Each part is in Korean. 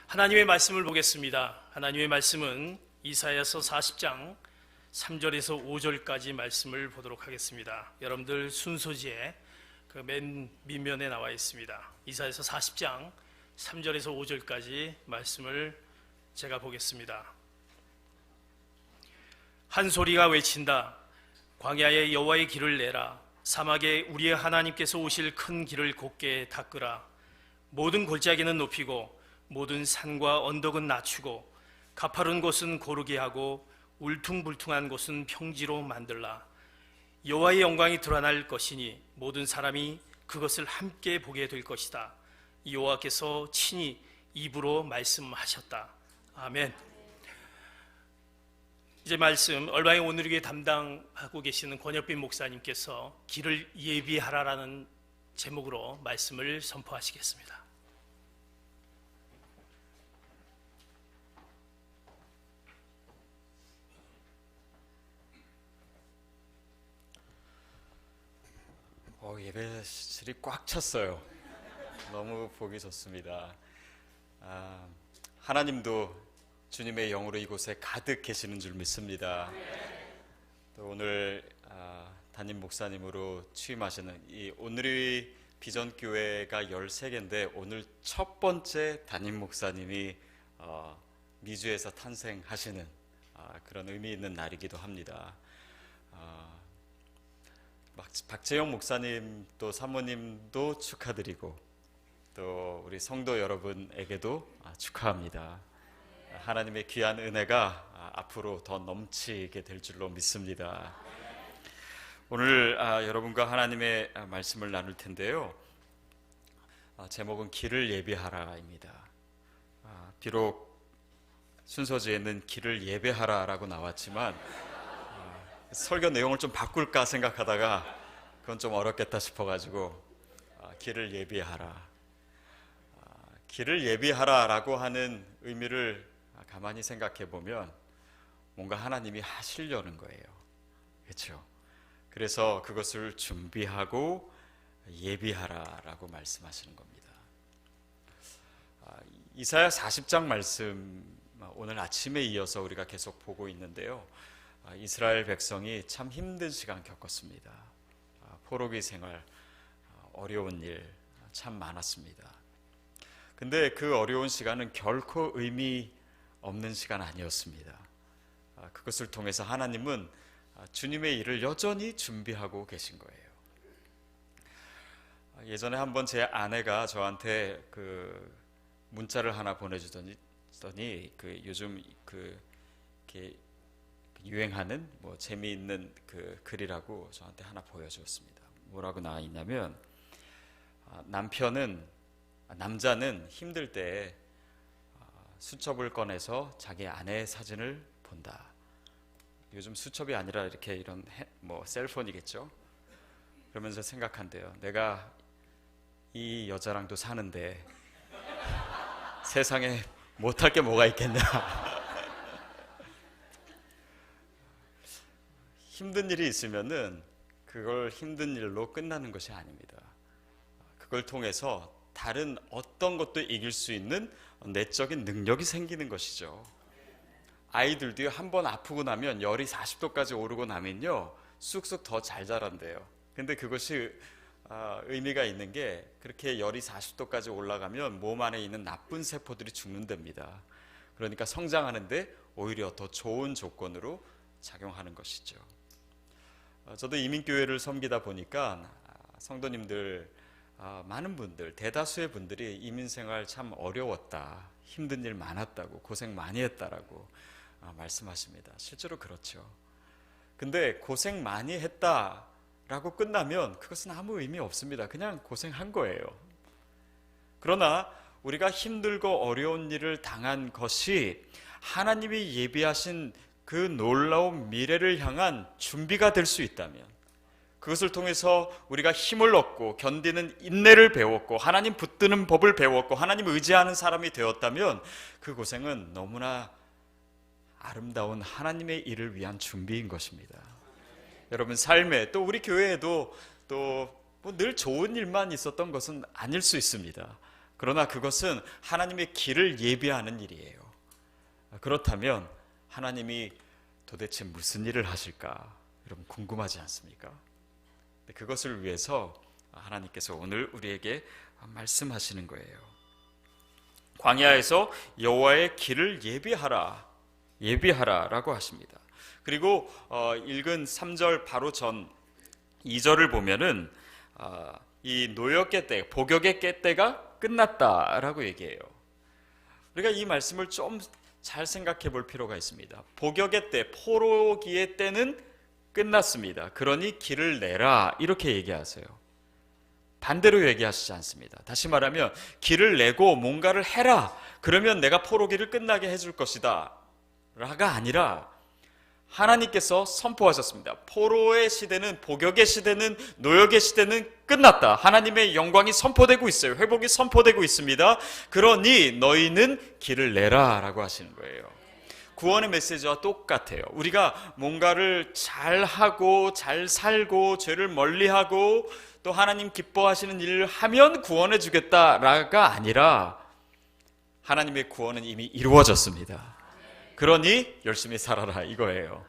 하나님의 말씀을 보겠습니다. 하나님의 말씀은 이사야서 40장 3절에서 5절까지 말씀을 보도록 하겠습니다. 여러분들 순서지에 그 맨 밑면에 나와 있습니다. 이사야서 40장 3절에서 5절까지 말씀을 제가 보겠습니다. 한 소리가 외친다. 광야에 여호와의 길을 내라. 사막에 우리의 하나님께서 오실 큰 길을 곧게 닦으라. 모든 골짜기는 높이고 모든 산과 언덕은 낮추고 가파른 곳은 고르게 하고 울퉁불퉁한 곳은 평지로 만들라. 여호와의 영광이 드러날 것이니 모든 사람이 그것을 함께 보게 될 것이다. 여호와께서 친히 입으로 말씀하셨다. 아멘. 이제 말씀 얼바인 오늘교회 담당하고 계시는 권혁빈 목사님께서 길을 예비하라라는 제목으로 말씀을 선포하시겠습니다. 예배실이 꽉 찼어요. 너무 보기 좋습니다. 하나님도 주님의 영으로 이곳에 가득 계시는 줄 믿습니다. 또 오늘 담임 목사님으로 취임하시는 이 오늘의 비전교회가 13개인데 오늘 첫 번째 담임 목사님이 미주에서 탄생하시는 그런 의미 있는 날이기도 합니다. 박재영 목사님 또 사모님도 축하드리고 또 우리 성도 여러분에게도 축하합니다. 하나님의 귀한 은혜가 앞으로 더 넘치게 될 줄로 믿습니다. 오늘 여러분과 하나님의 말씀을 나눌 텐데요. 제목은 길을 예비하라입니다. 비록 순서지에는 길을 예배하라라고 나왔지만 설교 내용을 좀 바꿀까 생각하다가 그건 좀 어렵겠다 싶어가지고 길을 예비하라. 길을 예비하라라고 하는 의미를 가만히 생각해 보면 뭔가 하나님이 하시려는 거예요. 그렇죠? 그래서 그것을 준비하고 예비하라라고 말씀하시는 겁니다. 이사야 40장 말씀 오늘 아침에 이어서 우리가 계속 보고 있는데요. 이스라엘 백성이 참 힘든 시간 겪었습니다. 포로기 생활, 어려운 일 참 많았습니다. 근데 그 어려운 시간은 결코 의미 없는 시간 아니었습니다. 그것을 통해서 하나님은 주님의 일을 여전히 준비하고 계신 거예요. 예전에 한번 제 아내가 저한테 그 문자를 하나 보내주더니 그 요즘 이렇게 유행하는 재미있는 그 글이라고 저한테 하나 보여주었습니다. 뭐라고 나와 있냐면 남자는 힘들 때 수첩을 꺼내서 자기 아내의 사진을 본다. 요즘 수첩이 아니라 이렇게 이런 셀폰이겠죠. 그러면서 생각한대요. 내가 이 여자랑도 사는데 세상에 못할 게 뭐가 있겠냐. 힘든 일이 있으면은 그걸 힘든 일로 끝나는 것이 아닙니다. 그걸 통해서 다른 어떤 것도 이길 수 있는 내적인 능력이 생기는 것이죠. 아이들도요, 한번 아프고 나면 열이 40도까지 오르고 나면요 쑥쑥 더 잘 자란대요. 근데 그것이 의미가 있는 게 그렇게 열이 40도까지 올라가면 몸 안에 있는 나쁜 세포들이 죽는답니다. 그러니까 성장하는데 오히려 더 좋은 조건으로 작용하는 것이죠. 저도 이민교회를 섬기다 보니까 성도님들 많은 분들, 대다수의 분들이 이민생활 참 어려웠다, 힘든 일 많았다고, 고생 많이 했다라고 말씀하십니다. 실제로 그렇죠. 근데 고생 많이 했다라고 끝나면 그것은 아무 의미 없습니다. 그냥 고생한 거예요. 그러나 우리가 힘들고 어려운 일을 당한 것이 하나님이 예비하신 그 놀라운 미래를 향한 준비가 될 수 있다면, 그것을 통해서 우리가 힘을 얻고 견디는 인내를 배웠고 하나님 붙드는 법을 배웠고 하나님 의지하는 사람이 되었다면 그 고생은 너무나 아름다운 하나님의 일을 위한 준비인 것입니다. 여러분 삶에, 또 우리 교회에도 또 늘 좋은 일만 있었던 것은 아닐 수 있습니다. 그러나 그것은 하나님의 길을 예비하는 일이에요. 그렇다면 하나님이 도대체 무슨 일을 하실까? 여러분 궁금하지 않습니까? 그것을 위해서 하나님께서 오늘 우리에게 말씀하시는 거예요. 광야에서 여호와의 길을 예비하라라고 하십니다. 그리고 읽은 3절 바로 전 2절을 보면은 이 노역의 때, 복역의 때가 끝났다라고 얘기해요. 우리가 이 말씀을 좀 잘 생각해 볼 필요가 있습니다. 복역의 때, 포로기의 때는 끝났습니다. 그러니 길을 내라 이렇게 얘기하세요. 반대로 얘기하시지 않습니다. 다시 말하면 길을 내고 뭔가를 해라. 그러면 내가 포로기를 끝나게 해줄 것이다 라가 아니라 하나님께서 선포하셨습니다. 포로의 시대는, 복역의 시대는, 노역의 시대는 끝났다. 하나님의 영광이 선포되고 있어요. 회복이 선포되고 있습니다. 그러니 너희는 길을 내라 라고 하시는 거예요. 구원의 메시지와 똑같아요. 우리가 뭔가를 잘하고 잘 살고 죄를 멀리하고 또 하나님 기뻐하시는 일을 하면 구원해 주겠다라가 아니라 하나님의 구원은 이미 이루어졌습니다. 그러니 열심히 살아라 이거예요.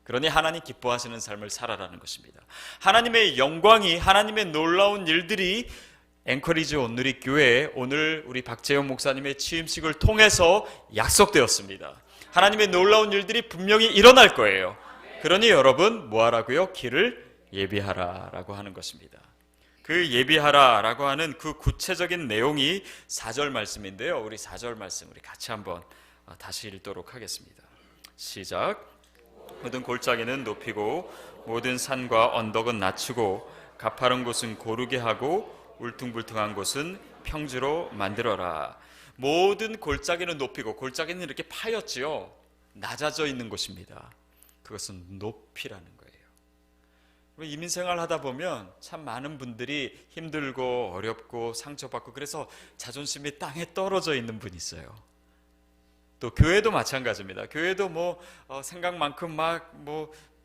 그러니 하나님 기뻐하시는 삶을 살아라는 것입니다. 하나님의 영광이, 하나님의 놀라운 일들이 앵커리지 온누리 교회에 오늘 우리 박재영 목사님의 취임식을 통해서 약속되었습니다. 하나님의 놀라운 일들이 분명히 일어날 거예요. 그러니 여러분 뭐 하라고요? 길을 예비하라라고 하는 것입니다. 그 예비하라라고 하는 그 구체적인 내용이 4절 말씀인데요. 우리 4절 말씀 우리 같이 한번 다시 읽도록 하겠습니다. 시작. 모든 골짜기는 높이고 모든 산과 언덕은 낮추고 가파른 곳은 고르게 하고 울퉁불퉁한 곳은 평지로 만들어라. 모든 골짜기는 높이고, 골짜기는 이렇게 파였지요. 낮아져 있는 곳입니다. 그것은 높이라는 거예요. 이민생활 하다 보면 참 많은 분들이 힘들고 어렵고 상처받고 그래서 자존심이 땅에 떨어져 있는 분이 있어요. 또 교회도 마찬가지입니다. 교회도 생각만큼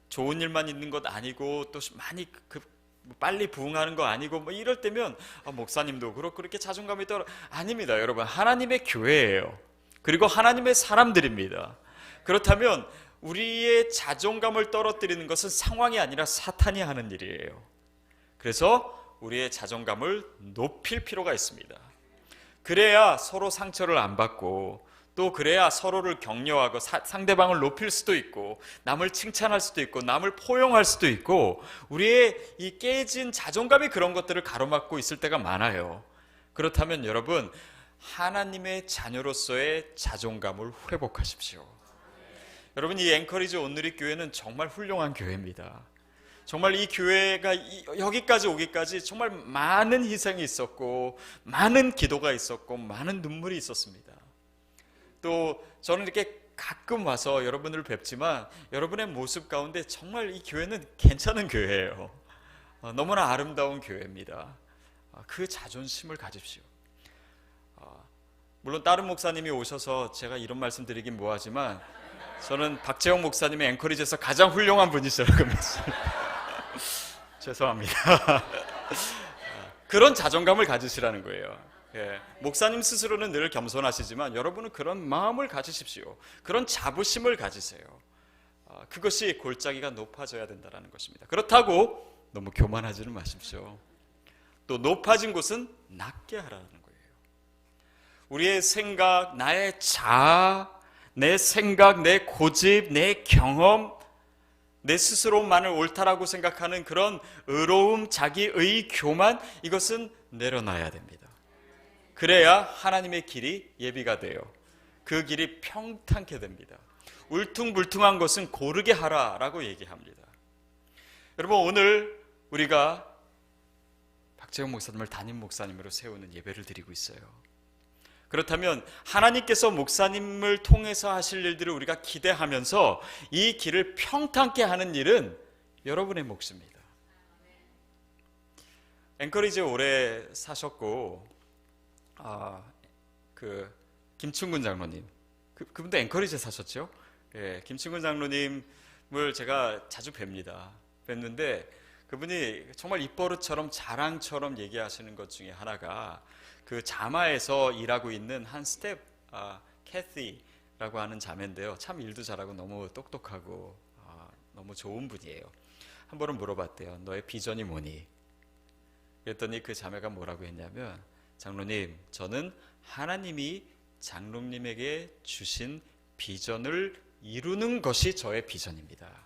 좋은 일만 있는 것 아니고 또 많이 빨리 부흥하는 거 아니고 이럴 때면 목사님도 그렇고 그렇게 자존감이 아닙니다. 여러분 하나님의 교회예요. 그리고 하나님의 사람들입니다. 그렇다면 우리의 자존감을 떨어뜨리는 것은 상황이 아니라 사탄이 하는 일이에요. 그래서 우리의 자존감을 높일 필요가 있습니다. 그래야 서로 상처를 안 받고 또 그래야 서로를 격려하고 상대방을 높일 수도 있고 남을 칭찬할 수도 있고 남을 포용할 수도 있고 우리의 이 깨진 자존감이 그런 것들을 가로막고 있을 때가 많아요. 그렇다면 여러분 하나님의 자녀로서의 자존감을 회복하십시오. 여러분 이 앵커리지 온누리 교회는 정말 훌륭한 교회입니다. 정말 이 교회가 여기까지 오기까지 정말 많은 희생이 있었고 많은 기도가 있었고 많은 눈물이 있었습니다. 또 저는 이렇게 가끔 와서 여러분을 뵙지만 여러분의 모습 가운데 정말 이 교회는 괜찮은 교회예요. 너무나 아름다운 교회입니다. 그 자존심을 가집시오. 물론 다른 목사님이 오셔서 제가 이런 말씀 드리긴 뭐하지만 저는 박재영 목사님의 앵커리지에서 가장 훌륭한 분이시라고 믿습니다. 죄송합니다. 그런 자존감을 가지시라는 거예요. 목사님 스스로는 늘 겸손하시지만 여러분은 그런 마음을 가지십시오. 그런 자부심을 가지세요. 그것이 골짜기가 높아져야 된다는 것입니다. 그렇다고 너무 교만하지는 마십시오. 또 높아진 곳은 낮게 하라는 거예요. 우리의 생각, 나의 자아, 내 생각, 내 고집, 내 경험, 내 스스로만을 옳다라고 생각하는 그런 의로움, 자기의 교만, 이것은 내려놔야 됩니다. 그래야 하나님의 길이 예비가 돼요. 그 길이 평탄케 됩니다. 울퉁불퉁한 것은 고르게 하라라고 얘기합니다. 여러분 오늘 우리가 박재영 목사님을 담임 목사님으로 세우는 예배를 드리고 있어요. 그렇다면 하나님께서 목사님을 통해서 하실 일들을 우리가 기대하면서 이 길을 평탄케 하는 일은 여러분의 몫입니다. 앵커리지에 오래 사셨고 김충근 장로님 그분도 앵커리지에 사셨죠? 김충근 장로님을 제가 자주 뵙는데 그분이 정말 입버릇처럼 자랑처럼 얘기하시는 것 중에 하나가 그 자마에서 일하고 있는 한 캐시라고 하는 자매인데요. 참 일도 잘하고 너무 똑똑하고 너무 좋은 분이에요. 한 번은 물어봤대요. 너의 비전이 뭐니? 그랬더니 그 자매가 뭐라고 했냐면, 장로님, 저는 하나님이 장로님에게 주신 비전을 이루는 것이 저의 비전입니다.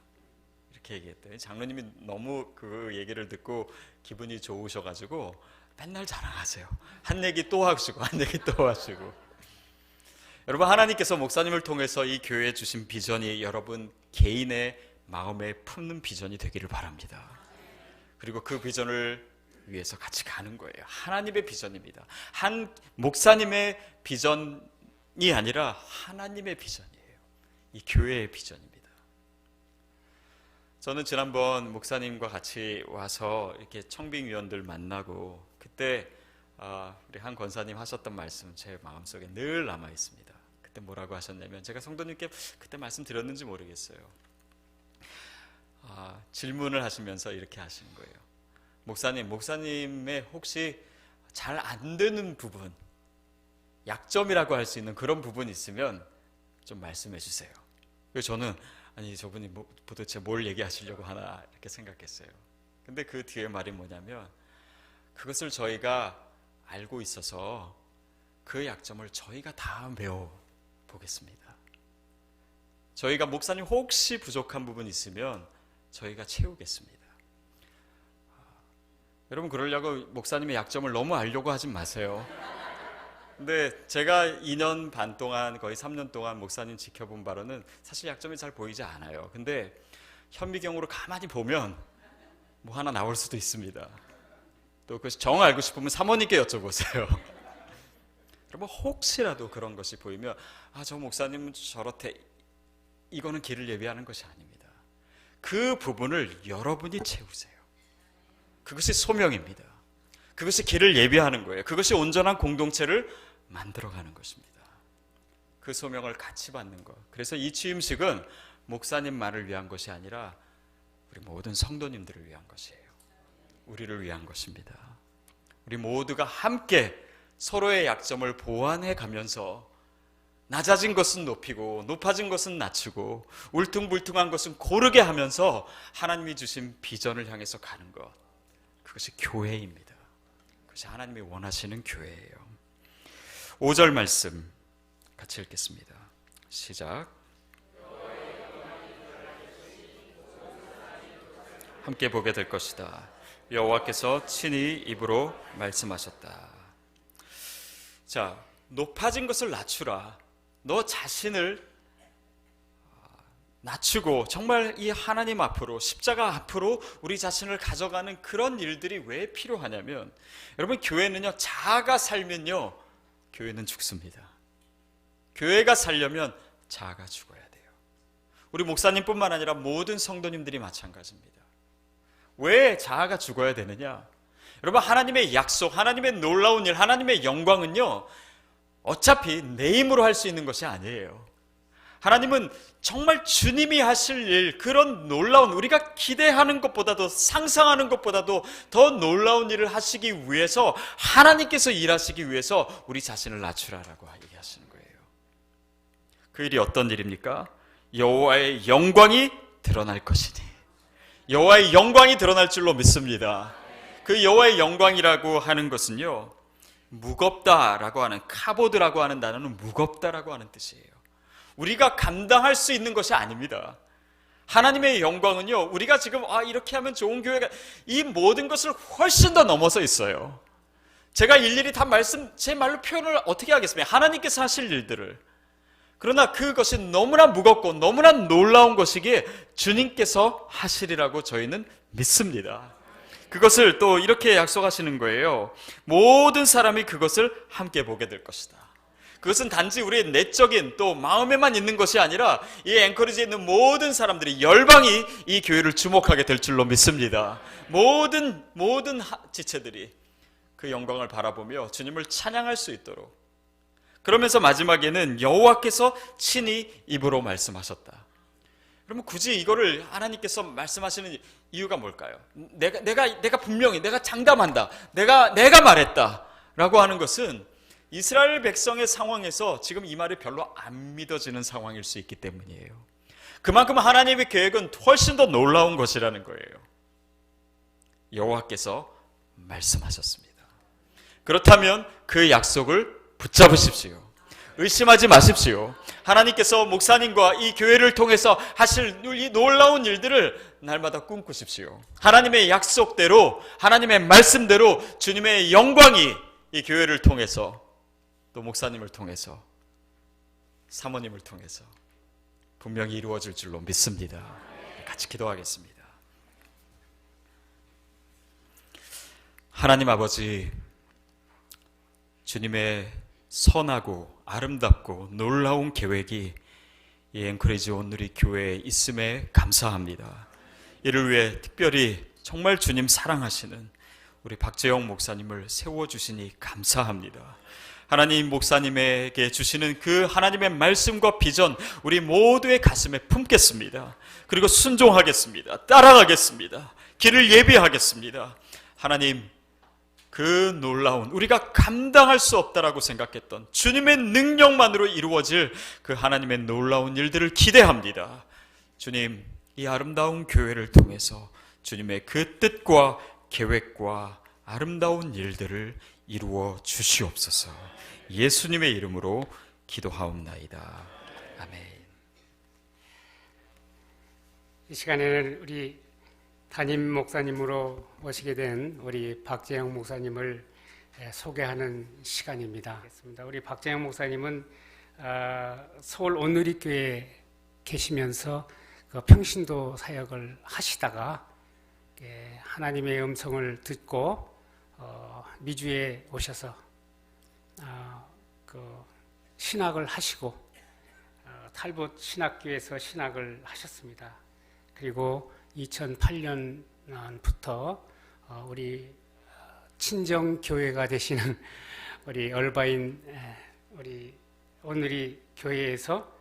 이렇게 얘기했더니 장로님이 너무 그 얘기를 듣고 기분이 좋으셔가지고 맨날 자랑하세요. 한 얘기 또 하시고 한 얘기 또 하시고. 여러분, 하나님께서 목사님을 통해서 이 교회에 주신 비전이 여러분 개인의 마음에 품는 비전이 되기를 바랍니다. 그리고 그 비전을 위해서 같이 가는 거예요. 하나님의 비전입니다. 한 목사님의 비전이 아니라 하나님의 비전이에요. 이 교회의 비전입니다. 저는 지난번 목사님과 같이 와서 이렇게 청빙위원들 만나고 그때 우리 한 권사님 하셨던 말씀 제 마음속에 늘 남아 있습니다. 그때 뭐라고 하셨냐면, 제가 성도님께 그때 말씀드렸는지 모르겠어요. 질문을 하시면서 이렇게 하시는 거예요. 목사님의 혹시 잘 안 되는 부분, 약점이라고 할 수 있는 그런 부분이 있으면 좀 말씀해 주세요. 그래서 저는 아니 저분이 도대체 뭘 얘기하시려고 하나 이렇게 생각했어요. 근데 그 뒤에 말이 뭐냐면, 그것을 저희가 알고 있어서 그 약점을 저희가 다 메워보겠습니다. 저희가 목사님 혹시 부족한 부분 있으면 저희가 채우겠습니다. 여러분, 그러려고 목사님의 약점을 너무 알려고 하진 마세요. 근데 제가 2년 반 동안, 거의 3년 동안 목사님 지켜본 바로는 사실 약점이 잘 보이지 않아요. 근데 현미경으로 가만히 보면 뭐 하나 나올 수도 있습니다. 또 그것이 정 알고 싶으면 사모님께 여쭤보세요. 여러분, 혹시라도 그런 것이 보이면 저 목사님은 저렇대, 이거는 길을 예비하는 것이 아닙니다. 그 부분을 여러분이 채우세요. 그것이 소명입니다. 그것이 길을 예비하는 거예요. 그것이 온전한 공동체를 만들어가는 것입니다. 그 소명을 같이 받는 것. 그래서 이 취임식은 목사님만을 위한 것이 아니라 우리 모든 성도님들을 위한 것이에요. 우리를 위한 것입니다. 우리 모두가 함께 서로의 약점을 보완해 가면서 낮아진 것은 높이고 높아진 것은 낮추고 울퉁불퉁한 것은 고르게 하면서 하나님이 주신 비전을 향해서 가는 것, 그것이 교회입니다. 그것이 하나님이 원하시는 교회예요. 5절 말씀 같이 읽겠습니다. 시작. 함께 보게 될 것이다. 여호와께서 친히 입으로 말씀하셨다. 자, 높아진 것을 낮추라. 너 자신을 낮추고 정말 이 하나님 앞으로, 십자가 앞으로 우리 자신을 가져가는 그런 일들이 왜 필요하냐면, 여러분, 교회는요, 자아가 살면요 교회는 죽습니다. 교회가 살려면 자아가 죽어야 돼요. 우리 목사님뿐만 아니라 모든 성도님들이 마찬가지입니다. 왜 자아가 죽어야 되느냐? 여러분, 하나님의 약속, 하나님의 놀라운 일, 하나님의 영광은요 어차피 내 힘으로 할 수 있는 것이 아니에요. 하나님은 정말 주님이 하실 일, 그런 놀라운, 우리가 기대하는 것보다도 상상하는 것보다도 더 놀라운 일을 하시기 위해서, 하나님께서 일하시기 위해서 우리 자신을 낮추라라고 얘기하시는 거예요. 그 일이 어떤 일입니까? 여호와의 영광이 드러날 것이니. 여호와의 영광이 드러날 줄로 믿습니다. 그 여호와의 영광이라고 하는 것은요, 무겁다라고 하는, 카보드라고 하는 단어는 무겁다라고 하는 뜻이에요. 우리가 감당할 수 있는 것이 아닙니다. 하나님의 영광은요, 우리가 지금 이렇게 하면 좋은 교회가, 이 모든 것을 훨씬 더 넘어서 있어요. 제가 일일이 다 제 말로 표현을 어떻게 하겠습니까? 하나님께서 하실 일들을. 그러나 그것이 너무나 무겁고 너무나 놀라운 것이기에 주님께서 하시리라고 저희는 믿습니다. 그것을 또 이렇게 약속하시는 거예요. 모든 사람이 그것을 함께 보게 될 것이다. 그것은 단지 우리의 내적인 또 마음에만 있는 것이 아니라 이 앵커리지에 있는 모든 사람들이, 열방이 이 교회를 주목하게 될 줄로 믿습니다. 모든 지체들이 그 영광을 바라보며 주님을 찬양할 수 있도록. 그러면서 마지막에는 여호와께서 친히 입으로 말씀하셨다. 그러면 굳이 이거를 하나님께서 말씀하시는 이유가 뭘까요? 내가 분명히 내가 장담한다. 내가 말했다라고 하는 것은 이스라엘 백성의 상황에서 지금 이 말이 별로 안 믿어지는 상황일 수 있기 때문이에요. 그만큼 하나님의 계획은 훨씬 더 놀라운 것이라는 거예요. 여호와께서 말씀하셨습니다. 그렇다면 그 약속을 붙잡으십시오. 의심하지 마십시오. 하나님께서 목사님과 이 교회를 통해서 하실 이 놀라운 일들을 날마다 꿈꾸십시오. 하나님의 약속대로, 하나님의 말씀대로 주님의 영광이 이 교회를 통해서, 또 목사님을 통해서, 사모님을 통해서 분명히 이루어질 줄로 믿습니다. 같이 기도하겠습니다. 하나님 아버지, 주님의 선하고 아름답고 놀라운 계획이 이 앵커리지 온누리 교회에 있음에 감사합니다. 이를 위해 특별히 정말 주님 사랑하시는 우리 박재영 목사님을 세워주시니 감사합니다. 하나님, 목사님에게 주시는 그 하나님의 말씀과 비전 우리 모두의 가슴에 품겠습니다. 그리고 순종하겠습니다. 따라가겠습니다. 길을 예비하겠습니다. 하나님, 그 놀라운, 우리가 감당할 수 없다라고 생각했던 주님의 능력만으로 이루어질 그 하나님의 놀라운 일들을 기대합니다. 주님, 이 아름다운 교회를 통해서 주님의 그 뜻과 계획과 아름다운 일들을 이루어 주시옵소서. 예수님의 이름으로 기도하옵나이다. 아멘. 이 시간에는 우리 담임 목사님으로 오시게 된 우리 박재영 목사님을 소개하는 시간입니다. 우리 박재영 목사님은 서울 온누리교회에 계시면서 평신도 사역을 하시다가 하나님의 음성을 듣고 미주에 오셔서 신학을 하시고 탈봇 신학교에서 신학을 하셨습니다. 그리고 2008년부터 우리 친정 교회가 되시는 우리 얼바인 우리 온누리 교회에서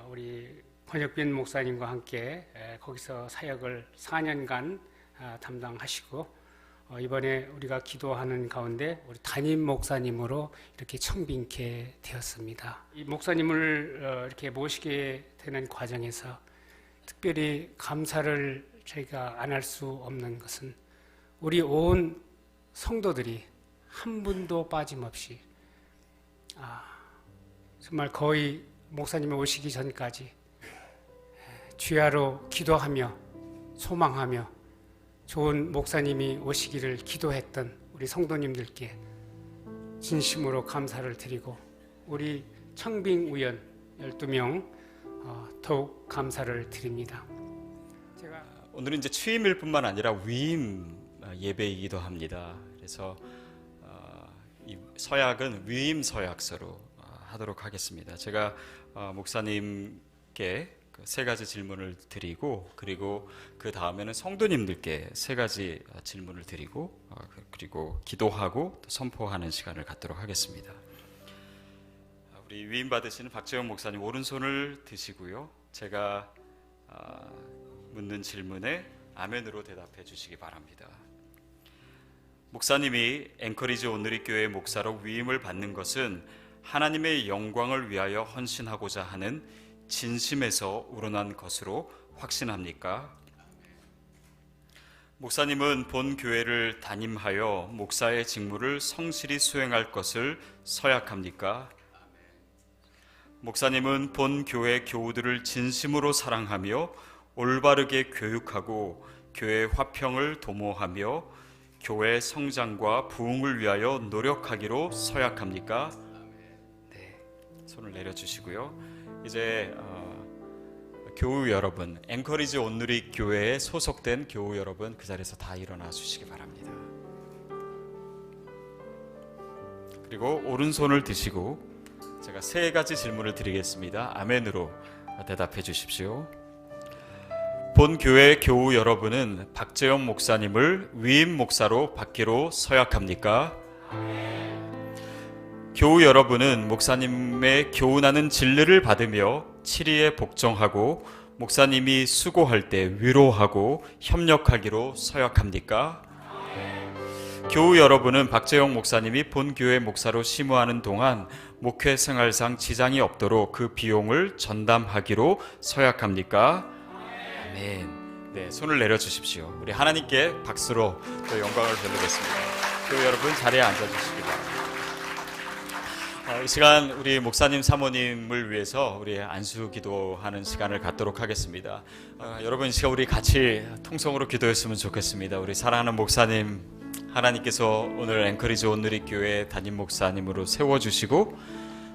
우리 권혁빈 목사님과 함께 거기서 사역을 4년간 담당하시고 이번에 우리가 기도하는 가운데 우리 담임 목사님으로 이렇게 청빙케 되었습니다. 이 목사님을 이렇게 모시게 되는 과정에서 특별히 감사를 저희가 안 할 수 없는 것은 우리 온 성도들이 한 분도 빠짐없이 정말 거의 목사님이 오시기 전까지 주야로 기도하며 소망하며 좋은 목사님이 오시기를 기도했던 우리 성도님들께 진심으로 감사를 드리고 우리 청빙 위원 12명 더욱 감사를 드립니다. 제가 오늘은 이제 취임일 뿐만 아니라 위임 예배이기도 합니다. 그래서 이 서약은 위임 서약서로 하도록 하겠습니다. 제가 목사님께 세 가지 질문을 드리고 그리고 그 다음에는 성도님들께 세 가지 질문을 드리고 그리고 기도하고 선포하는 시간을 갖도록 하겠습니다. 우리 위임 받으시는 박재영 목사님 오른손을 드시고요. 제가 묻는 질문에 아멘으로 대답해 주시기 바랍니다. 목사님이 앵커리지 온누리 교회 목사로 위임을 받는 것은 하나님의 영광을 위하여 헌신하고자 하는 진심에서 우러난 것으로 확신합니까? 목사님은 본 교회를 담임하여 목사의 직무를 성실히 수행할 것을 서약합니까? 목사님은 본 교회 교우들을 진심으로 사랑하며 올바르게 교육하고 교회 화평을 도모하며 교회 성장과 부흥을 위하여 노력하기로 서약합니까? 네, 손을 내려주시고요. 이제 교우 여러분, 앵커리지 온누리 교회에 소속된 교우 여러분 그 자리에서 다 일어나 주시기 바랍니다. 그리고 오른손을 드시고 제가 세 가지 질문을 드리겠습니다. 아멘으로 대답해 주십시오. 본 교회 교우 여러분은 박재영 목사님을 위임 목사로 받기로 서약합니까? 교우 여러분은 목사님의 교훈하는 진리를 받으며 치리에 복종하고 목사님이 수고할 때 위로하고 협력하기로 서약합니까? 교우 여러분은 박재영 목사님이 본교회 목사로 심우하는 동안 목회 생활상 지장이 없도록 그 비용을 전담하기로 서약합니까? 아멘. 네, 손을 내려주십시오. 우리 하나님께 박수로 또 영광을 돌리겠습니다. 교우 여러분 자리에 앉아주시기 바랍니다. 이 시간 우리 목사님 사모님을 위해서 우리 안수 기도하는 시간을 갖도록 하겠습니다. 여러분 이 시간 우리 같이 통성으로 기도했으면 좋겠습니다. 우리 사랑하는 목사님, 하나님께서 오늘 앵커리지 온누리교회 담임 목사님으로 세워주시고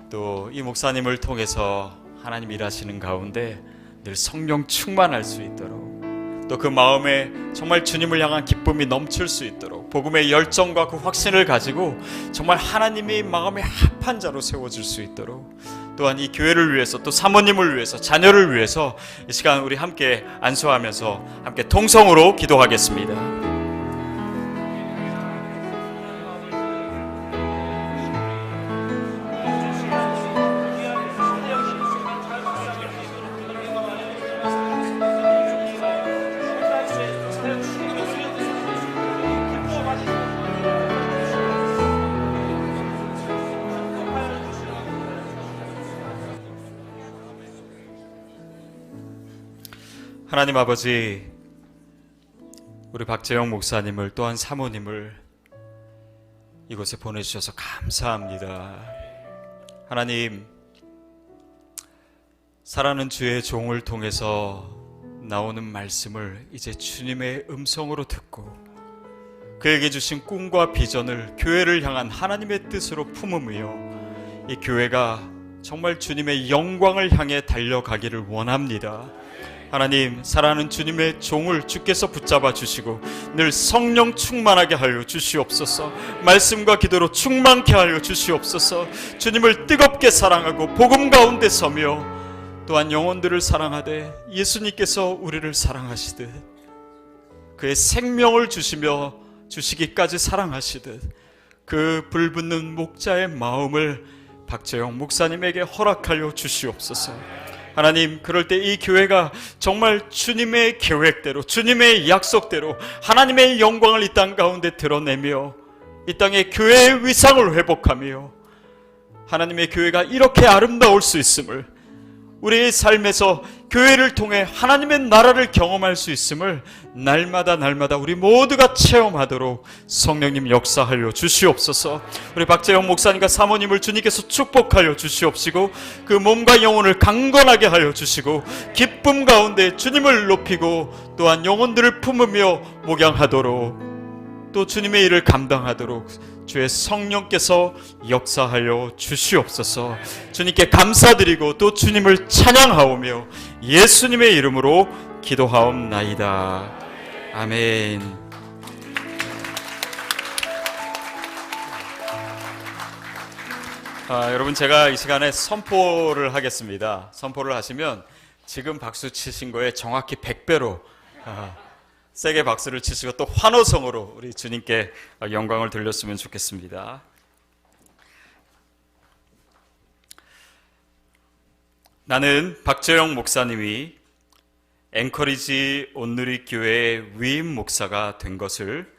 또 이 목사님을 통해서 하나님 일하시는 가운데 늘 성령 충만할 수 있도록 또 그 마음에 정말 주님을 향한 기쁨이 넘칠 수 있도록 복음의 열정과 그 확신을 가지고 정말 하나님이 마음에 합한 자로 세워질 수 있도록 또한 이 교회를 위해서 또 사모님을 위해서 자녀를 위해서 이 시간 우리 함께 안수하면서 함께 통성으로 기도하겠습니다. 하나님 아버지, 우리 박재영 목사님을 또한 사모님을 이곳에 보내주셔서 감사합니다. 하나님, 살아는 주의 종을 통해서 나오는 말씀을 이제 주님의 음성으로 듣고 그에게 주신 꿈과 비전을 교회를 향한 하나님의 뜻으로 품으며 이 교회가 정말 주님의 영광을 향해 달려가기를 원합니다. 하나님, 사랑하는 주님의 종을 주께서 붙잡아 주시고 늘 성령 충만하게 하여 주시옵소서. 말씀과 기도로 충만케 하여 주시옵소서. 주님을 뜨겁게 사랑하고 복음 가운데 서며 또한 영혼들을 사랑하되 예수님께서 우리를 사랑하시듯 그의 생명을 주시며 주시기까지 사랑하시듯 그 불붙는 목자의 마음을 박재영 목사님에게 허락하여 주시옵소서. 하나님, 그럴 때 이 교회가 정말 주님의 계획대로 주님의 약속대로 하나님의 영광을 이 땅 가운데 드러내며 이 땅의 교회의 위상을 회복하며 하나님의 교회가 이렇게 아름다울 수 있음을, 우리의 삶에서 교회를 통해 하나님의 나라를 경험할 수 있음을 날마다 우리 모두가 체험하도록 성령님 역사하여 주시옵소서. 우리 박재영 목사님과 사모님을 주님께서 축복하여 주시옵시고 그 몸과 영혼을 강건하게 하여 주시고 기쁨 가운데 주님을 높이고 또한 영혼들을 품으며 목양하도록 또 주님의 일을 감당하도록 주의 성령께서 역사하여 주시옵소서. 주님께 감사드리고 또 주님을 찬양하오며 예수님의 이름으로 기도하옵나이다. 아멘. 여러분, 제가 이 시간에 선포를 하겠습니다. 선포를 하시면 지금 박수 치신 거에 정확히 100배로 세게 박수를 치시고 또 환호성으로 우리 주님께 영광을 돌렸으면 좋겠습니다. 나는 박재영 목사님이 앵커리지 온누리교회의 위임 목사가 된 것을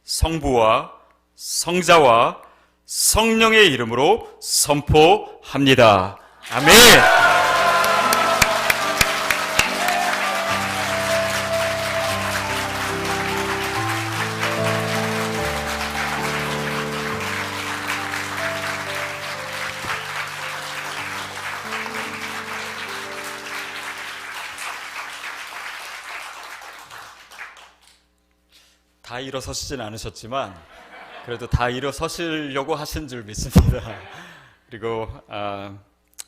성부와 성자와 성령의 이름으로 선포합니다. 아멘. 다 일어서시진 않으셨지만 그래도 다 일어서시려고 하신 줄 믿습니다. 그리고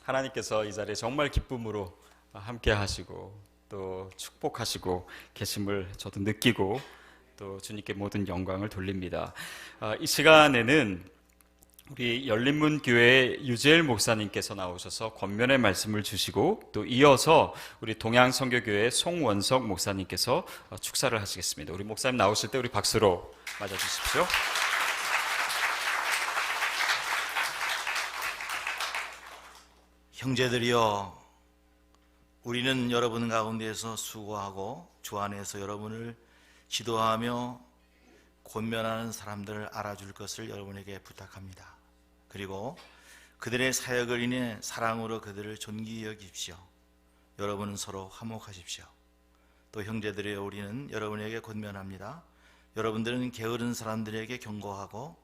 하나님께서 이 자리에 정말 기쁨으로 함께 하시고 또 축복하시고 계심을 저도 느끼고 또 주님께 모든 영광을 돌립니다. 이 시간에는 우리 열린문교회 유재일 목사님께서 나오셔서 권면의 말씀을 주시고 또 이어서 우리 동양선교교회 송원석 목사님께서 축사를 하시겠습니다. 우리 목사님 나오실 때 우리 박수로 맞아주십시오. 형제들이여, 우리는 여러분 가운데에서 수고하고 주 안에서 여러분을 지도하며 권면하는 사람들을 알아줄 것을 여러분에게 부탁합니다. 그리고 그들의 사역을 인해 사랑으로 그들을 존귀히 여기십시오. 여러분은 서로 화목하십시오. 또 형제들이여, 우리는 여러분에게 권면합니다. 여러분들은 게으른 사람들에게 경고하고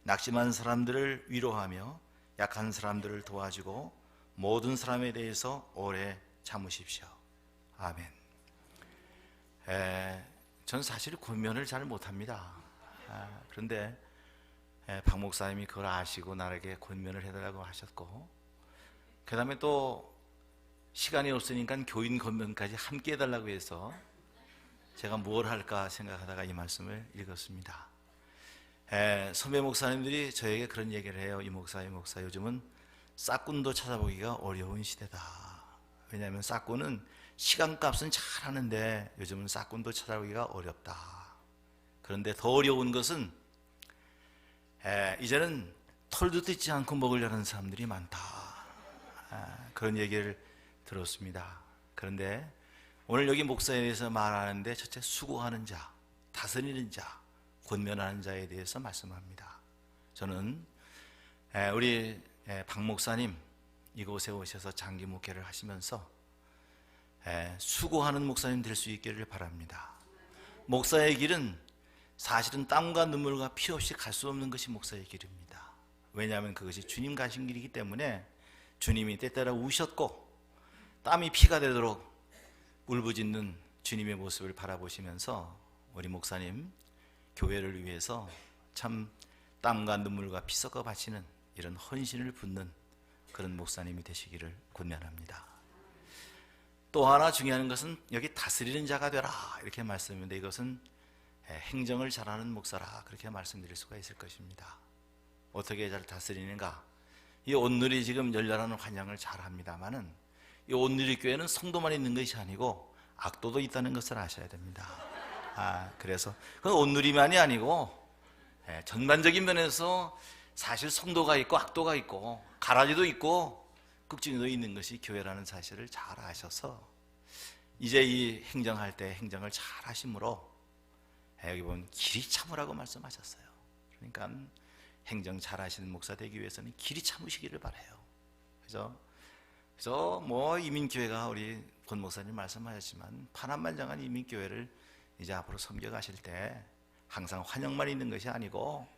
낙심한 사람들을 위로하며 약한 사람들을 도와주고 모든 사람에 대해서 오래 참으십시오. 아멘. 저는 사실 권면을 잘 못합니다. 그런데 박 목사님이 그걸 아시고 나에게 권면을 해달라고 하셨고, 그 다음에 또 시간이 없으니까 교인 권면까지 함께 해달라고 해서 제가 뭘 할까 생각하다가 이 말씀을 읽었습니다. 선배 목사님들이 저에게 그런 얘기를 해요. 이 목사 요즘은 싹군도 찾아보기가 어려운 시대다. 왜냐하면 싹군은 시간값은 잘 하는데 요즘은 싹군도 찾아보기가 어렵다. 그런데 더 어려운 것은 이제는 털도 뜯지 않고 먹으려는 사람들이 많다. 그런 얘기를 들었습니다. 그런데 오늘 여기 목사에 대해서 말하는데 첫째, 수고하는 자, 다스리는 자, 권면하는 자에 대해서 말씀합니다. 저는 우리 박 목사님 이곳에 오셔서 장기 목회를 하시면서 수고하는 목사님 될 수 있기를 바랍니다. 목사의 길은 사실은 땀과 눈물과 피 없이 갈 수 없는 것이 목사의 길입니다. 왜냐하면 그것이 주님 가신 길이기 때문에 주님이 때때로 우셨고 땀이 피가 되도록 울부짖는 주님의 모습을 바라보시면서 우리 목사님 교회를 위해서 참 땀과 눈물과 피 섞어 바치는 이런 헌신을 붓는 그런 목사님이 되시기를 권면합니다. 또 하나 중요한 것은 여기 다스리는 자가 되라 이렇게 말씀했는데, 이것은 행정을 잘하는 목사라 그렇게 말씀드릴 수가 있을 것입니다. 어떻게 잘 다스리는가? 이 온누리 지금 열렬한 환영을 잘합니다만은 이 온누리 교회는 성도만 있는 것이 아니고 악도도 있다는 것을 아셔야 됩니다. 그래서 그 온누리만이 아니고 전반적인 면에서 사실 성도가 있고 악도가 있고 가라지도 있고 극진도 있는 것이 교회라는 사실을 잘 아셔서 이제 이 행정할 때 행정을 잘 하심으로 여기 보면 길이 참으라고 말씀하셨어요. 그러니까 행정 잘 하시는 목사 되기 위해서는 길이 참으시기를 바라요. 그래서 뭐 이민교회가 우리 권 목사님 말씀하셨지만 파란만장한 이민교회를 이제 앞으로 섬겨가실 때 항상 환영만 있는 것이 아니고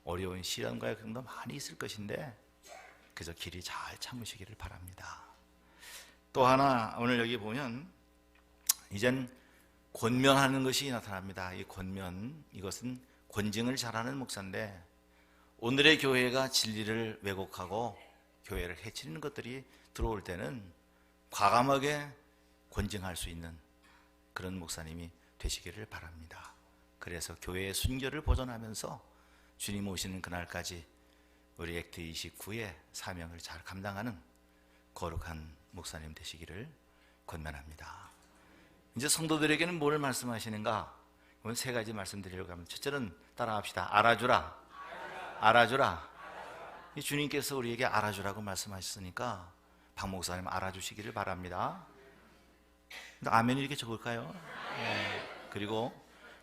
어려운 시련과 경도 많이 있을 것인데 그저 길이 잘 참으시기를 바랍니다. 또 하나 오늘 여기 보면 이젠 권면하는 것이 나타납니다. 이 권면, 이것은 권징을 잘하는 목사인데 오늘의 교회가 진리를 왜곡하고 교회를 해치는 것들이 들어올 때는 과감하게 권징할 수 있는 그런 목사님이 되시기를 바랍니다. 그래서 교회의 순결을 보존하면서 주님 오시는 그날까지 우리 액트 29의 사명을 잘 감당하는 거룩한 목사님 되시기를 권면합니다. 이제 성도들에게는 뭘 말씀하시는가? 오늘 세 가지 말씀드리려고 합니다. 첫째는 따라합시다. 알아주라. 알아주라. 이 주님께서 우리에게 알아주라고 말씀하셨으니까 박 목사님 알아주시기를 바랍니다. 아멘 이렇게 적을까요? 네. 그리고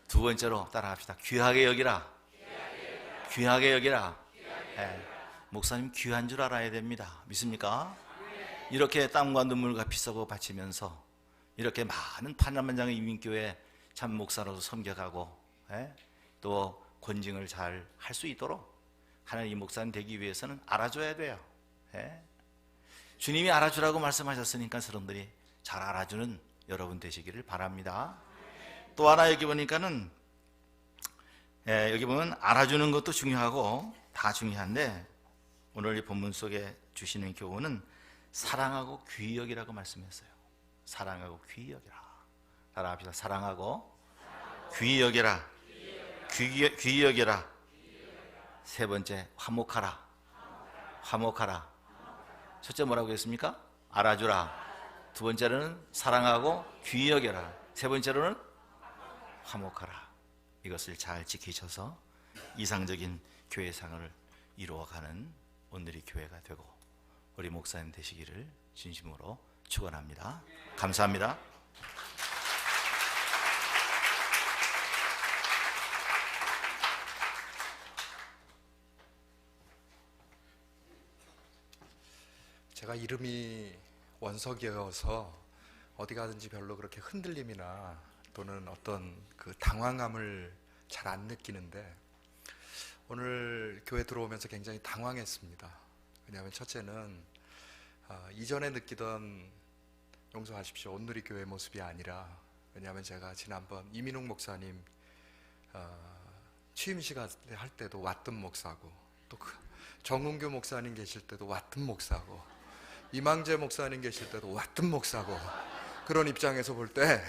두 번째로 따라합시다. 귀하게 여기라. 귀하게 여기라. 네. 목사님 귀한 줄 알아야 됩니다. 믿습니까? 이렇게 땀과 눈물과 피 썩어 바치면서 이렇게 많은 파란만장의 이민교회 참 목사로서 섬겨가고 또 권징을 잘 할 수 있도록 하나님 목사님 되기 위해서는 알아줘야 돼요. 주님이 알아주라고 말씀하셨으니까 사람들이 잘 알아주는 여러분 되시기를 바랍니다. 또 하나 여기 보니까는 여기 보면 알아주는 것도 중요하고 다 중요한데 오늘 이 본문 속에 주시는 교훈은 사랑하고 귀히 여기라고 말씀했어요. 사랑하고 귀히 여기라. 따라합시다. 사랑하고 귀히 여기라. 귀히 여기라. 세 번째, 화목하라. 화목하라. 첫째 뭐라고 했습니까? 알아주라. 두 번째로는 사랑하고 귀히 여겨라. 세 번째로는 화목하라. 이것을 잘 지키셔서 이상적인 교회상을 이루어가는 오늘의 교회가 되고 우리 목사님 되시기를 진심으로 축원합니다. 감사합니다. 제가 이름이 원석이어서 어디 가든지 별로 그렇게 흔들림이나 또는 어떤 그 당황함을 잘 안 느끼는데 오늘 교회 들어오면서 굉장히 당황했습니다. 왜냐하면 첫째는 이전에 느끼던, 용서하십시오, 온누리 교회 모습이 아니라, 왜냐하면 제가 지난번 이민웅 목사님 취임식 할 때도 왔던 목사고, 또 정은교 목사님 계실 때도 왔던 목사고, 이망재 목사님 계실 때도 왔던 목사고, 그런 입장에서 볼 때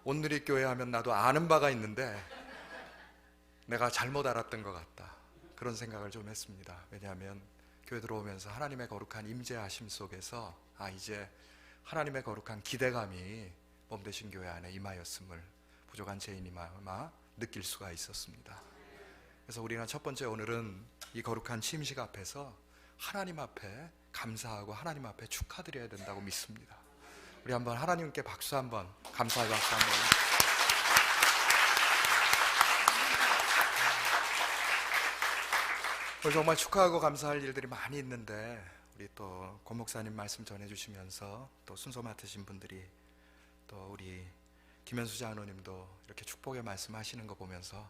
온누리 교회 하면 나도 아는 바가 있는데 내가 잘못 알았던 것 같다, 그런 생각을 좀 했습니다. 왜냐하면 교회 들어오면서 하나님의 거룩한 임재하심 속에서 이제 하나님의 거룩한 기대감이 몸되신 교회 안에 임하였음을 부족한 죄인이마마 느낄 수가 있었습니다. 그래서 우리는 첫 번째 오늘은 이 거룩한 취임식 앞에서 하나님 앞에 감사하고 하나님 앞에 축하드려야 된다고 믿습니다. 우리 한번 하나님께 박수 한번, 감사의 박수 한번. 오늘 정말 축하하고 감사할 일들이 많이 있는데 우리 또 권 목사님 말씀 전해주시면서 또 순서 맡으신 분들이 또 우리 김현수 장로님도 이렇게 축복의 말씀하시는 거 보면서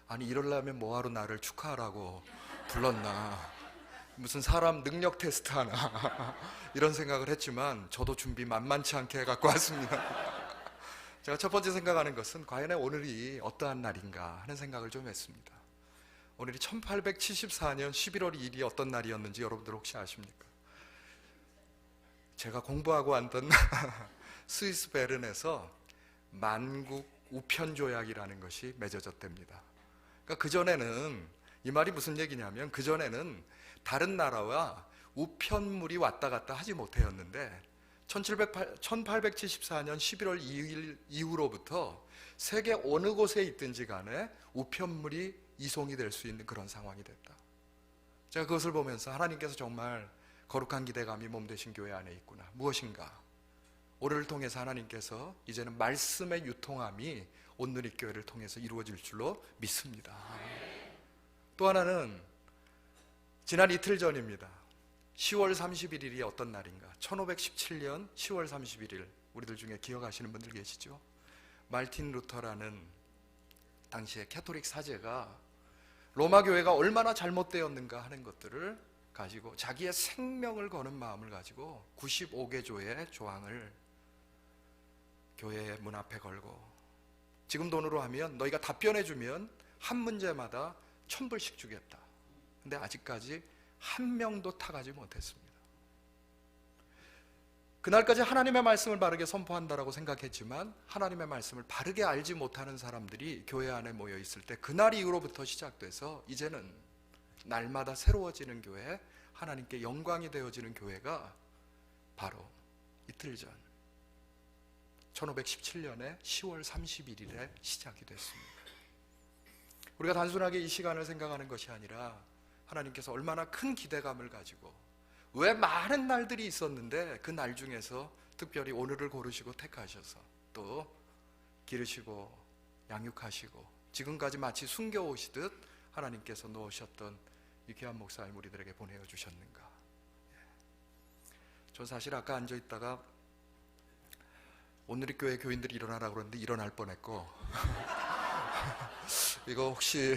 아니 이러려면 뭐하러 나를 축하하라고 불렀나, 무슨 사람 능력 테스트 하나 이런 생각을 했지만 저도 준비 만만치 않게 해갖고 왔습니다. 제가 첫 번째 생각하는 것은 과연 오늘이 어떠한 날인가 하는 생각을 좀 했습니다. 오늘이 1874년 11월 2일이 어떤 날이었는지 여러분들 혹시 아십니까? 제가 공부하고 왔던 스위스 베른에서 만국 우편 조약이라는 것이 맺어졌답니다. 그러니까 그전에는, 이 말이 무슨 얘기냐면 그전에는 다른 나라와 우편물이 왔다 갔다 하지 못하였는데 1874년 11월 2일 이후로부터 세계 어느 곳에 있든지 간에 우편물이 이송이 될 수 있는 그런 상황이 됐다. 제가 그것을 보면서 하나님께서 정말 거룩한 기대감이 몸되신 교회 안에 있구나. 무엇인가? 오늘을 통해서 하나님께서 이제는 말씀의 유통함이 온누리 교회를 통해서 이루어질 줄로 믿습니다. 또 하나는 지난 이틀 전입니다. 10월 31일이 어떤 날인가? 1517년 10월 31일, 우리들 중에 기억하시는 분들 계시죠? 말틴 루터라는 당시의 캐토릭 사제가 로마 교회가 얼마나 잘못되었는가 하는 것들을 가지고 자기의 생명을 거는 마음을 가지고 95개조의 조항을 교회 문 앞에 걸고, 지금 돈으로 하면 너희가 답변해주면 한 문제마다 1000불씩 주겠다. 근데 아직까지 한 명도 타가지 못했습니다. 그날까지 하나님의 말씀을 바르게 선포한다라고 생각했지만 하나님의 말씀을 바르게 알지 못하는 사람들이 교회 안에 모여 있을 때 그날 이후로부터 시작돼서 이제는 날마다 새로워지는 교회, 하나님께 영광이 되어지는 교회가 바로 이틀 전 1517년의 10월 31일에 시작이 됐습니다. 우리가 단순하게 이 시간을 생각하는 것이 아니라 하나님께서 얼마나 큰 기대감을 가지고, 왜 많은 날들이 있었는데 그 날 중에서 특별히 오늘을 고르시고 택하셔서 또 기르시고 양육하시고 지금까지 마치 숨겨오시듯 하나님께서 놓으셨던 이 귀한 목사님 우리들에게 보내어 주셨는가. 전 사실 아까 앉아있다가 온누리 교회 교인들이 일어나라고 그러는데 일어날 뻔했고 이거 혹시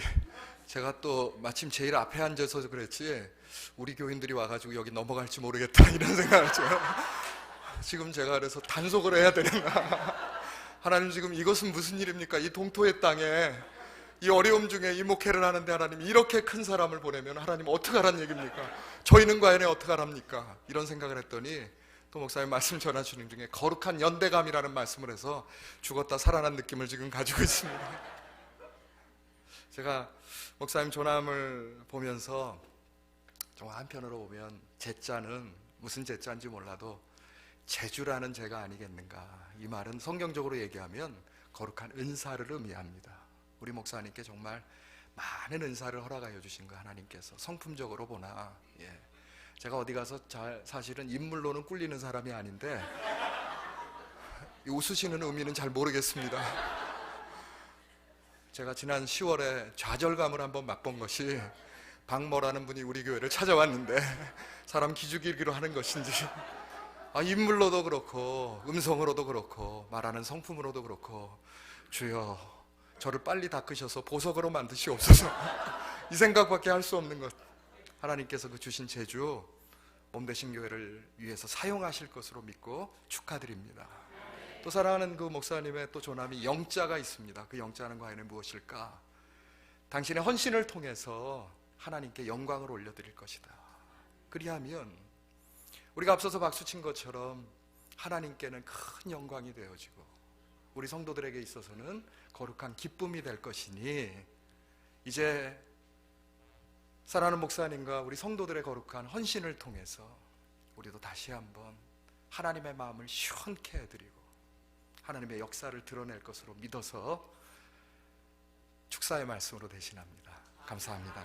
제가 또 마침 제일 앞에 앉아서 그랬지 우리 교인들이 와가지고 여기 넘어갈지 모르겠다 이런 생각을 지금 제가 그래서 단속을 해야 되나. 하나님 지금 이것은 무슨 일입니까? 이 동토의 땅에 이 어려움 중에 이 목회를 하는데 하나님 이렇게 큰 사람을 보내면 하나님 어떡하란 얘기입니까? 저희는 과연 어떡하랍니까? 이런 생각을 했더니 또 목사님 말씀 전하시는 중에 거룩한 연대감이라는 말씀을 해서 죽었다 살아난 느낌을 지금 가지고 있습니다. 제가 목사님 조남을 보면서 정말 한편으로 보면 제자는 무슨 제자인지 몰라도 제주라는 제가 아니겠는가. 이 말은 성경적으로 얘기하면 거룩한 은사를 의미합니다. 우리 목사님께 정말 많은 은사를 허락하여 주신 거 하나님께서 성품적으로 보나 제가 어디 가서 사실은 인물로는 꿀리는 사람이 아닌데 이 웃으시는 의미는 잘 모르겠습니다. 제가 지난 10월에 좌절감을 한번 맛본 것이 박모라는 분이 우리 교회를 찾아왔는데 사람 기죽이기로 하는 것인지 인물로도 그렇고 음성으로도 그렇고 말하는 성품으로도 그렇고 주여 저를 빨리 닦으셔서 보석으로 만드시옵소서 이 생각밖에 할 수 없는 것. 하나님께서 그 주신 재주 몸되신 교회를 위해서 사용하실 것으로 믿고 축하드립니다. 또 사랑하는 그 목사님의 또 조남이 영자가 있습니다. 그 영자는 과연 무엇일까? 당신의 헌신을 통해서 하나님께 영광을 올려드릴 것이다. 그리하면 우리가 앞서서 박수친 것처럼 하나님께는 큰 영광이 되어지고 우리 성도들에게 있어서는 거룩한 기쁨이 될 것이니 이제 사랑하는 목사님과 우리 성도들의 거룩한 헌신을 통해서 우리도 다시 한번 하나님의 마음을 시원케 해드리고 하나님의 역사를 드러낼 것으로 믿어서 축사의 말씀으로 대신합니다. 감사합니다.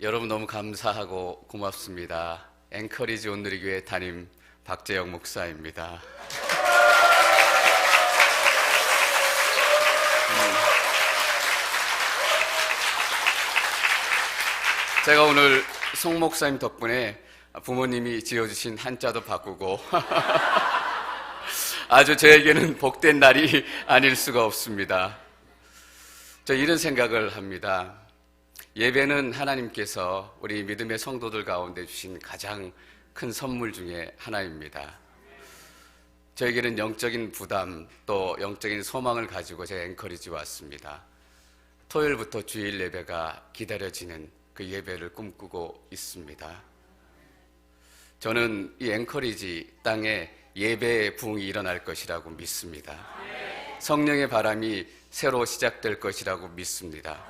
여러분 너무 감사하고 고맙습니다. 앵커리지 온누리교회 담임 박재영 목사입니다. 제가 오늘 송 목사님 덕분에 부모님이 지어주신 한자도 바꾸고 아주 저에게는 복된 날이 아닐 수가 없습니다. 저 이런 생각을 합니다. 예배는 하나님께서 우리 믿음의 성도들 가운데 주신 가장 큰 선물 중에 하나입니다. 저에게는 영적인 부담 또 영적인 소망을 가지고 제 앵커리지 왔습니다. 토요일부터 주일 예배가 기다려지는 그 예배를 꿈꾸고 있습니다. 저는 이 앵커리지 땅에 예배의 부흥이 일어날 것이라고 믿습니다. 성령의 바람이 새로 시작될 것이라고 믿습니다.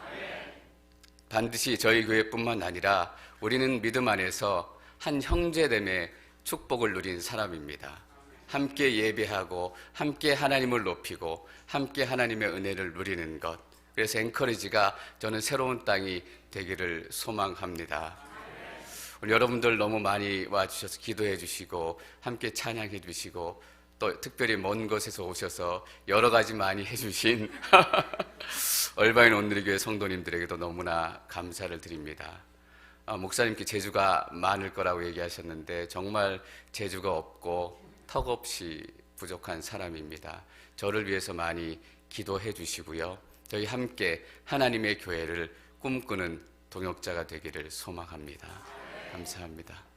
반드시 저희 교회뿐만 아니라 우리는 믿음 안에서 한 형제됨의 축복을 누린 사람입니다. 함께 예배하고 함께 하나님을 높이고 함께 하나님의 은혜를 누리는 것. 그래서 앵커리지가 저는 새로운 땅이 되기를 소망합니다. 우리 여러분들 너무 많이 와주셔서 기도해 주시고 함께 찬양해 주시고 또 특별히 먼 곳에서 오셔서 여러 가지 많이 해주신 얼바인 온누리교회 성도님들에게도 너무나 감사를 드립니다. 목사님께 재주가 많을 거라고 얘기하셨는데 정말 재주가 없고 턱없이 부족한 사람입니다. 저를 위해서 많이 기도해 주시고요. 저희 함께 하나님의 교회를 꿈꾸는 동역자가 되기를 소망합니다. 감사합니다.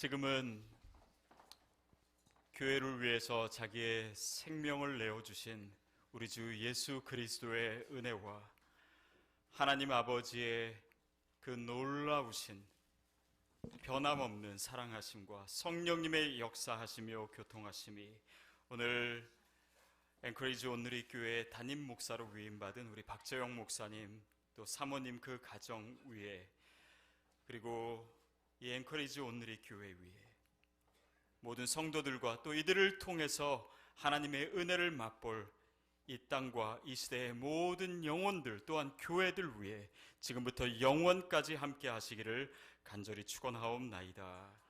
지금은 교회를 위해서 자기의 생명을 내어주신 우리 주 예수 그리스도의 은혜와 하나님 아버지의 그 놀라우신 변함없는 사랑하심과 성령님의 역사하시며 교통하심이 오늘 앵커리지 온누리교회 담임 목사로 위임받은 우리 박재영 목사님 또 사모님 그 가정 위에 그리고 이 앵커리지 온누리교회 위에 모든 성도들과 또 이들을 통해서 하나님의 은혜를 맛볼 이 땅과 이 시대의 모든 영혼들 또한 교회들 위해 지금부터 영원까지 함께 하시기를 간절히 축원하옵나이다.